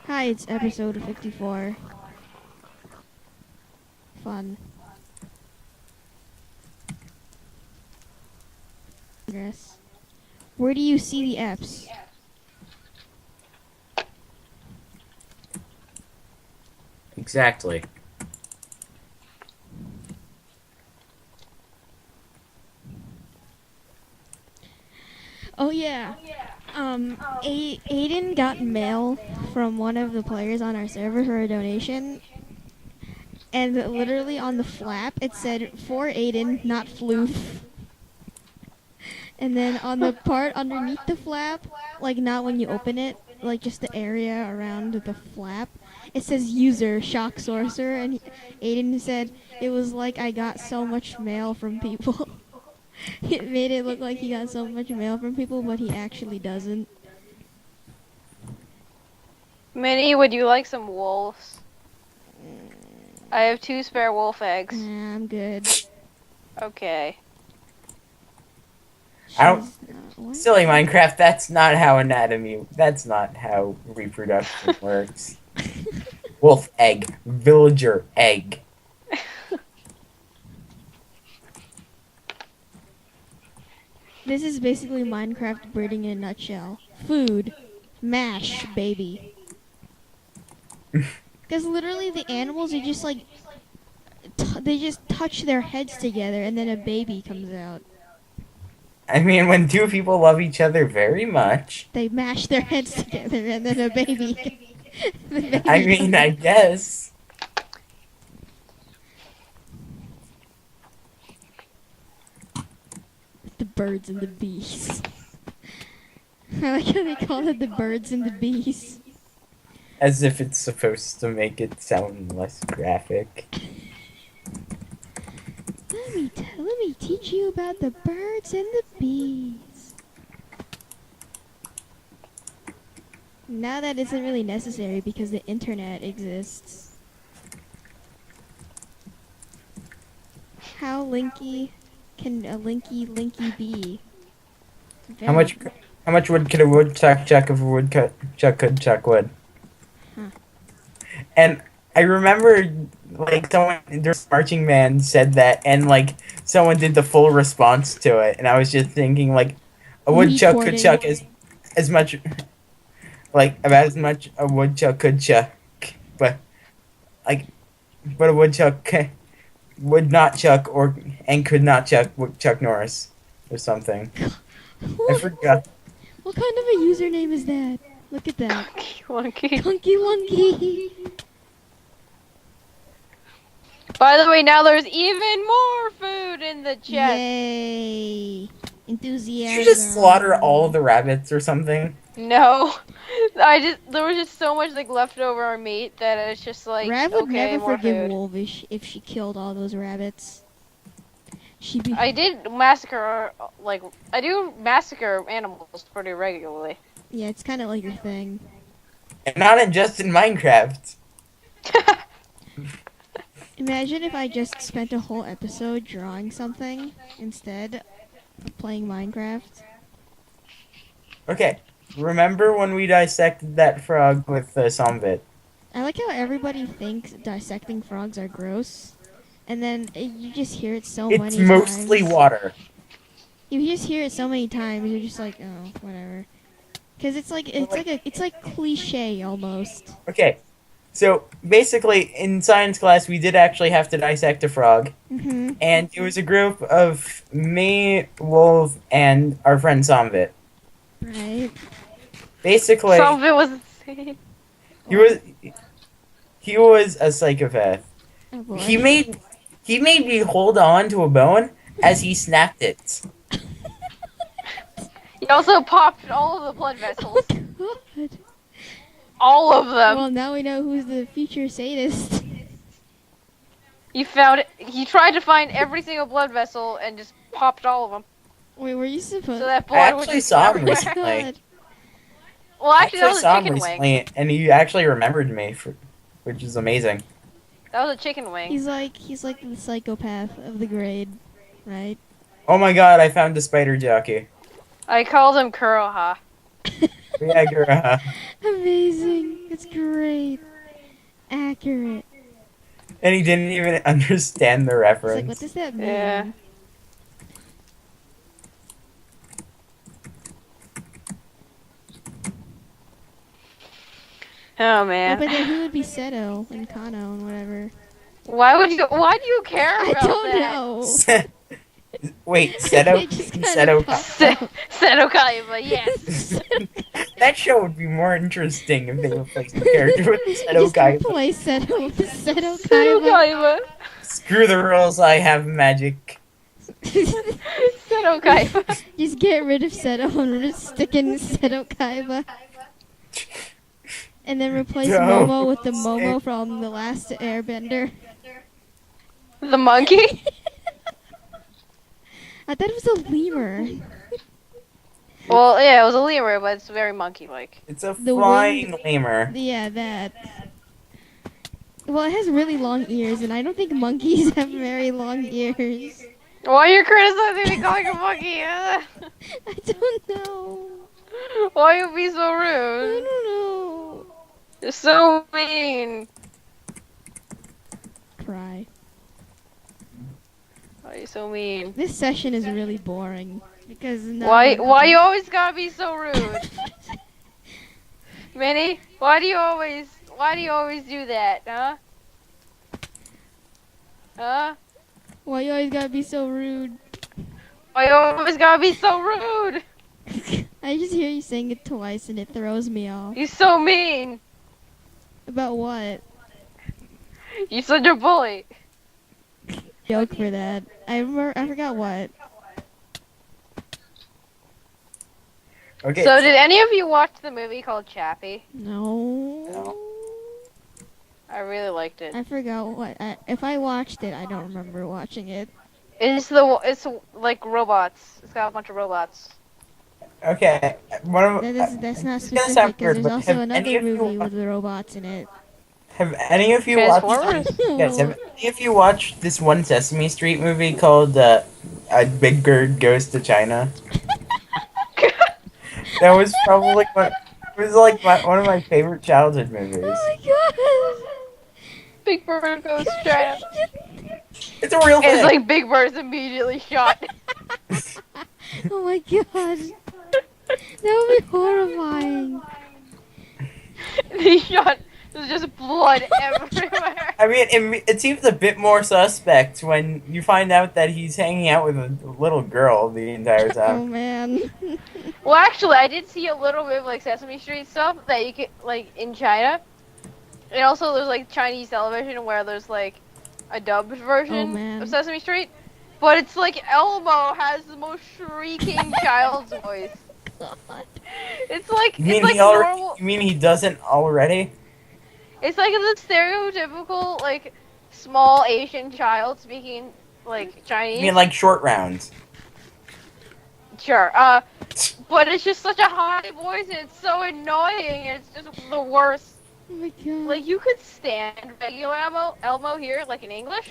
Hi, it's episode 54. Fun. Progress. Where do you see the F's? Exactly. Oh yeah. Aiden got mail from one of the players on our server for a donation, and literally on the flap it said for Aiden, not floof. And then on the part underneath the flap, like not when you open it, like just the area around the flap, it says user shock sorcerer, and Aiden said it was like I got so much mail from people. It made it look like he got so much mail from people, but he actually doesn't. Minnie, would you like some wolves? I have 2 spare wolf eggs. Nah, I'm good. Okay. I don't. She's not- what? Silly Minecraft. That's not how anatomy. That's not how reproduction works. Wolf egg. Villager egg. This is basically Minecraft breeding in a nutshell. Food. Mash, baby. Because literally the animals are just like, they just touch their heads together and then a baby comes out. I mean, when two people love each other very much. They mash their heads together and then a baby. The baby I mean, comes I out. guess. The birds and the bees. I like how they call it the birds and the bees. As if it's supposed to make it sound less graphic. Let me teach you about the birds and the bees. Now that isn't really necessary because the internet exists. How linky can a linky be? How much wood could a woodchuck chuck if a woodchuck could chuck wood? Huh. And I remember, like, someone, there's marching man said that, and, like, someone did the full response to it, and I was just thinking, like, a woodchuck could Retweeting. chuck as much, like, about as much a woodchuck could chuck, but, like, but a woodchuck would not chuck, and could not chuck Chuck Norris, or something. I What? forgot. What kind of a username is that? Look at that. Wonky. Kunky Wonky. By the way, now there's even more food in the chest. Yay. Enthusiasm. Did you just slaughter all the rabbits or something? No. There was just so much like leftover meat that it's just like Rav would okay, never more forgive food. Wolv if she killed all those rabbits. She'd be. I did massacre I do massacre animals pretty regularly. Yeah, it's kind of like your thing. And not just in Minecraft. Imagine if I just spent a whole episode drawing something instead of playing Minecraft. Okay, remember when we dissected that frog with Somvit? I like how everybody thinks dissecting frogs are gross, and then you just hear it so many It's times. mostly water. You just hear it so many times, you're just like, oh, whatever. Because it's like cliche almost. Okay, so basically in science class we did actually have to dissect a frog, Mhm. and it was a group of me, Wolv, and our friend Somvit. Right. Basically, Some of it was insane. he was a psychopath. Oh boy. He made me hold on to a bone as he snapped it. He also popped all of the blood vessels. Oh God. All of them. Well, now we know who's the future sadist. He found it. He tried to find every single blood vessel and just popped all of them. Wait, were you So supposed? that I blood was actually just saw him everywhere. recently. God. Well, actually, that was a saw him chicken wing. recently, and he actually remembered me, which is amazing. That was a chicken wing. He's like the psychopath of the grade, right? Oh my god, I found a spider jockey. I called him Kuroha. Yeah, girl. Amazing. It's great. Accurate. And he didn't even understand the It's reference. like, what does that mean? Yeah. Oh Oh, man. but then who would be Seto and Kano and whatever? Why do you care I about don't that? know. Wait, Seto? It just kinda Seto? popped up. Seto Kaiba, yes. That show would be more interesting if they replaced the character with Seto Just Kaiba. replace Seto with Seto Seto Kaiba. Kaiba. Screw the rules, I have magic. Seto Kaiba. Just get rid of Seto and just stick in Seto Kaiba. And then replace No. Momo with the Momo from The Last Airbender. The monkey? I thought it was a lemur. Well, yeah, it was a lemur, but it's very monkey-like. It's a The flying wind- lemur. Yeah, that. Well, it has really long ears, and I don't think monkeys have very long ears. Why are you criticizing me calling a monkey? I don't know. Why you be so I rude? don't know. You're so mean. Cry. Why are you so mean? This session is really boring because Why you always gotta be so rude? Minnie, why do you always do that, huh? Huh? Why you always gotta be so rude? Why you always gotta be so rude? I just hear you saying it twice and it throws me off. You're so mean. About what? You're such a bully. Joke for that. I forgot what. Okay. So did any of you watch the movie called Chappie? No. I really liked it. I forgot what. If I watched it, I don't remember watching it. It's like robots. It's got a bunch of robots. Okay. One of That's not it's gonna specific sound because weird, there's but also have another any of you movie wa- with the robots in it. Have any of you watched? Transformers? Yes. Have any of you watched this one Sesame Street movie called "A Big Bird Goes to China"? That was probably one of my favorite childhood movies. Oh Big Bird goes to China. It's a real thing. It's like Big Bird's immediately shot. my god! Oh my god! That would be horrifying. He shot. There's just blood everywhere. I mean, it seems a bit more suspect when you find out that he's hanging out with a little girl the entire Oh time. man. Well, actually, I did see a little bit of like Sesame Street stuff that you could like in China, and also there's like Chinese television where there's like a dubbed version man. of Sesame Street, but it's like Elmo has the most shrieking child's voice. God. It's like You mean it's like he already? normal. You mean he doesn't already? It's like the stereotypical like small Asian child speaking like Chinese. You mean like short rounds? Sure. But it's just such a high voice and it's so annoying and it's just the worst. Oh my god. Like you could stand regular Elmo here, like in English,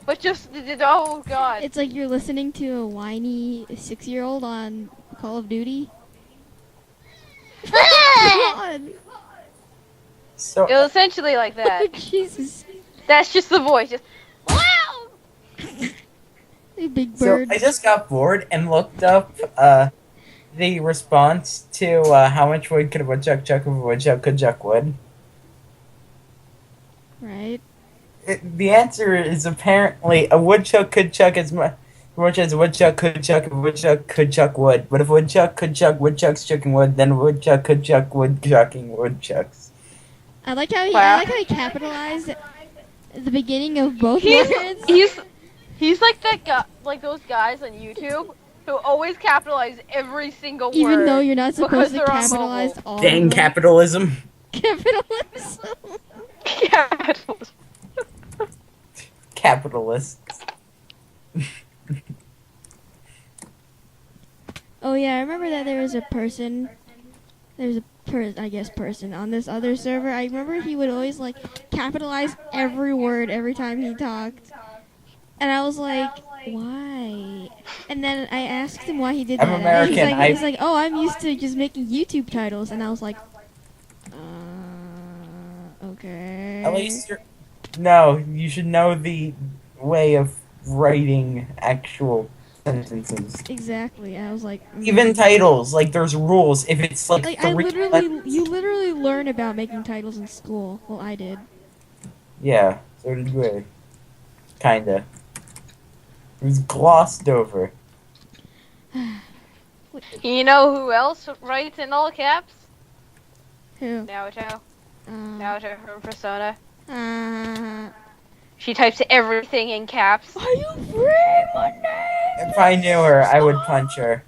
but just oh god. It's like you're listening to a whiny 6-year-old on Call of Duty. God. So It was essentially like that. Jesus. That's just the voice. Just wow. Hey, big So bird. I just got bored and looked up the response to how much wood could a woodchuck chuck if a woodchuck could chuck wood. Right? The answer is apparently a woodchuck could chuck as much as a woodchuck could chuck if a woodchuck could chuck wood. But if a woodchuck could chuck woodchucks chucking wood, then a woodchuck could chuck wood chucking woodchucks. I like how he Wow. capitalized the beginning of both words. He's like that guy, like those guys on YouTube who always capitalize every single word. Even though you're not because supposed to they're on capitalize mobile. all Dang of them. capitalism. Capitalism. Capitalism. Capitalists. Oh yeah, I remember that there was a person. There's a person on this other server. I remember he would always like capitalize every word every time he talked, and I was like, why? And then I asked him why he did I'm that. American, He's like, oh, I'm used to just making YouTube titles, and I was like, Okay. At least you're... No, you should know the way of writing actual sentences. Exactly. I was like, Even titles, like there's rules. If it's like like I three literally, letters, you literally learn about making titles in school. Well, I did. yeah, so did we. Kinda. It was glossed over. You know who else writes in all caps? Who? Naruto. Uh, Naruto from Persona. uh, She types everything in caps. are you free, my name? If I knew her, I would punch her.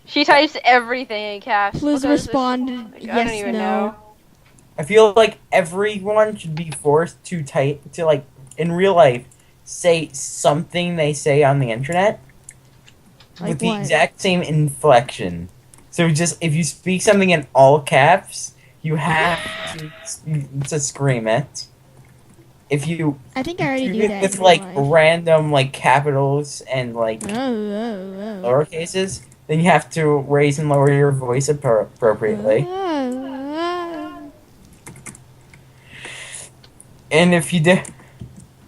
She types everything in caps. Please because respond I yes, don't even no. know. I feel like everyone should be forced to type to like in real life say something they say on the internet Like with the what? exact same inflection. So just if you speak something in all caps, you have to scream it. If you I think I already do do it that with in like real life. random like capitals and like Oh. lower cases, then you have to raise and lower your voice appropriately. Oh. And if you do,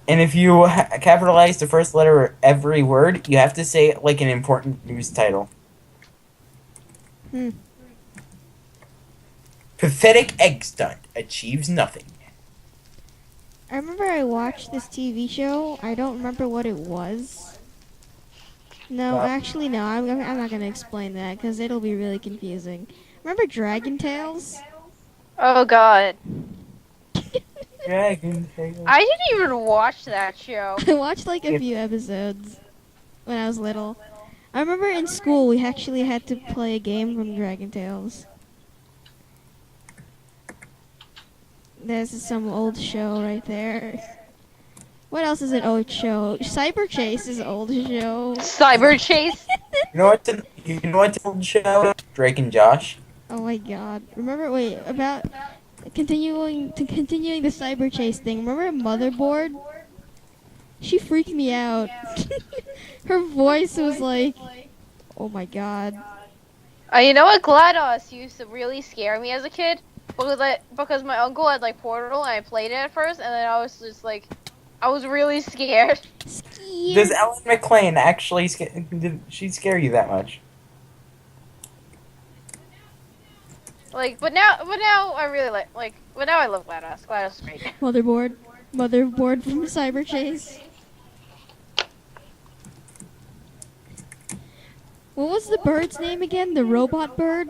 and if you capitalize the first letter of every word, you have to say it like an important news title. Hmm. Pathetic egg stunt achieves nothing. I remember I watched this TV show. I don't remember what it was. No, Well- actually, no. I'm not gonna explain that because it'll be really confusing. Remember Dragon Tales? Oh god. Dragon Tail. I didn't even watch that show. I watched like a few episodes when I was little. I remember in school we actually had to play a game from Dragon Tales. There's some old show right there. What else is an old show? Cyber Chase is an old show. Cyber Chase. You know what's an old show? Drake and Josh. Oh my god. Remember, wait, about continuing the Cyber Chase thing. Remember Motherboard? She freaked me out. Her voice was like, oh my god. You know what? GLaDOS used to really scare me as a kid because my uncle had like Portal and I played it at first, and then I was just like, I was really scared. Does Ellen McLean actually did she scare you that much? But now I really but now I love GLaDOS. GLaDOS is great. Motherboard from Cyber Chase. What was the bird's name again? The robot bird?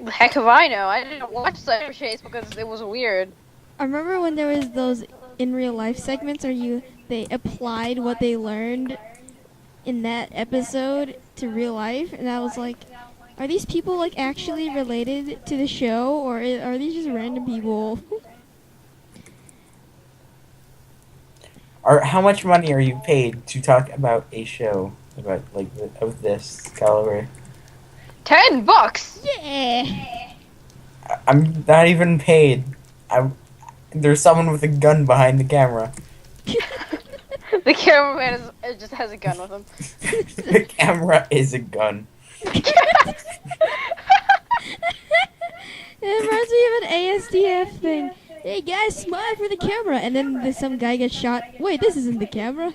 The heck if I know. I didn't watch Cyber Chase because it was weird. I remember when there was those in real life segments where they applied what they learned in that episode to real life, and I was like, are these people like actually related to the show, or are these just random people? How much money are you paid to talk about a show about like of this caliber? $10. Yeah. I'm not even paid. There's someone with a gun behind the camera. The cameraman just has a gun with him. The camera is a gun. It reminds me of an ASDF thing. Hey guys, smile for the camera, and then some guy gets shot. Wait, this isn't the camera.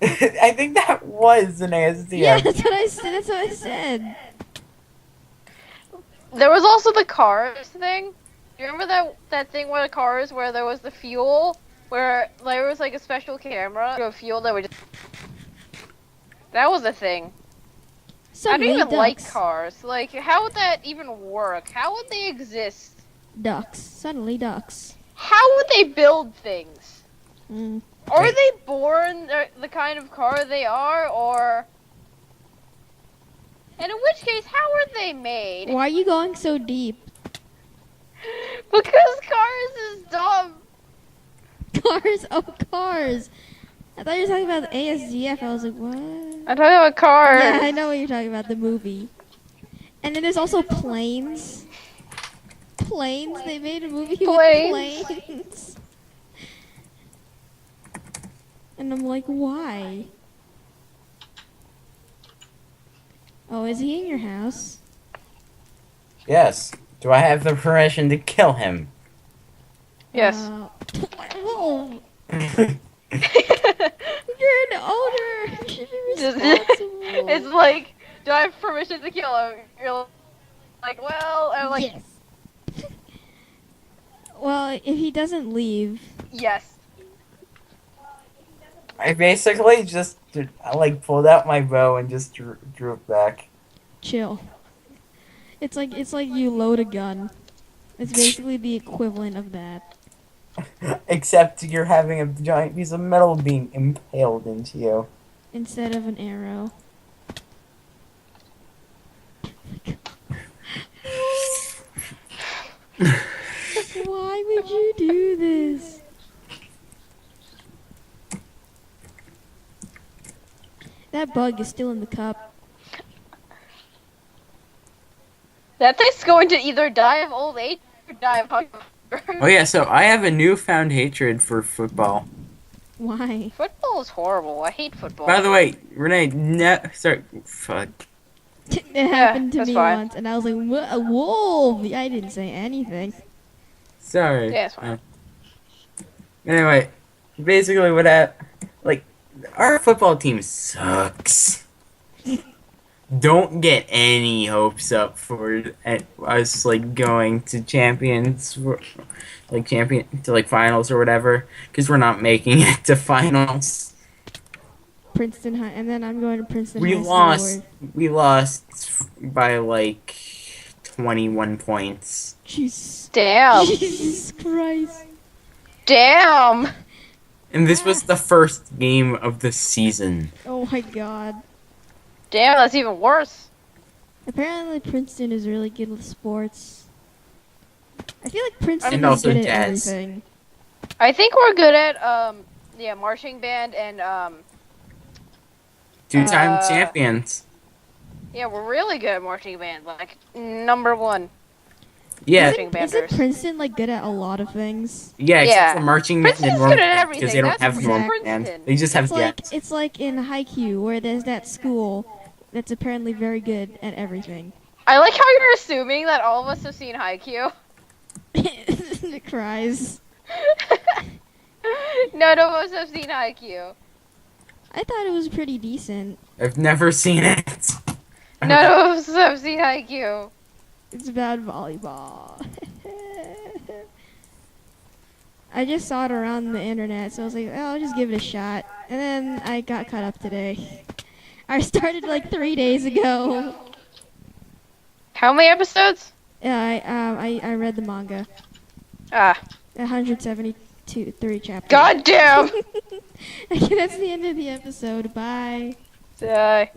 I think that was an ASDF. Yeah, that's what I said. That's what I said. There was also the cars thing. You remember that thing where the cars, where there was the fuel, where there was like a special camera, a fuel that would just... That was a thing. I don't Suddenly even like ducks. cars. Like, how would that even work? How would they exist? Ducks. Suddenly ducks. How would they build things? Mm. Are they born the kind of car they are, or... And in which case, how are they made? Why are you going so deep? Because cars is dumb. Cars. Oh, cars. I thought you were talking about the ASDF. I was like, what? I'm talking about cars. Yeah, I know what you're talking about, the movie. And then there's also planes. Planes? They made a movie Planes. with planes. And I'm like, why? Oh, is he in your house? Yes. Do I have the permission to kill him? Yes. Wolv, you're an owner. You should be responsible. It's like, do I have permission to kill him? You're like, well, I'm like, yes. Well, if he doesn't leave, yes. I basically just pulled out my bow and just drew it back. chill. It's like you load a gun. It's basically the equivalent of that. Except you're having a giant piece of metal being impaled into you. Instead of an arrow. Why would you do this? That bug is still in the cup. That thing's going to either die of old age or die of hunger. Oh yeah, so I have a newfound hatred for football. Why? Football is horrible. I hate football. By the way, Renee, sorry, fuck. It happened to that's me fine. once, and I was like, "What a wolf!" I didn't say anything. Sorry. Yeah, it's fine. Anyway, basically our football team sucks. Don't get any hopes up for us going to finals or whatever, because we're not making it to finals. Princeton High, and then I'm going to Princeton We High lost. School. We lost by 21 points. Jeez. Damn. Jesus Christ. Damn. And this was the first game of the season. Oh my God. Damn, that's even worse. Apparently Princeton is really good with sports. I feel like Princeton And is also good at jazz. everything. I think we're good at marching band and Two-time champions. yeah, we're really good at marching band, like #1. Yeah, Marching Isn't banders. Princeton good at a lot of things? yeah, except Yeah. for marching band Princeton's and good normal at band, because they everything. don't have That's normal Princeton. band. They just have jazz. It's like in Haikyuu, where there's that school that's apparently very good at everything. I like how you're assuming that all of us have seen Haikyuu. It cries. None of us have seen Haikyuu. I thought it was pretty decent. I've never seen it. None of us have seen Haikyuu. It's about volleyball. I just saw it around the internet, so I was like, oh, I'll just give it a shot. And then I got caught up today. I started 3 days ago. How many episodes? Yeah, I read the manga. Ah, 173 chapters. goddamn. Okay, that's the end of the episode. Bye. Bye.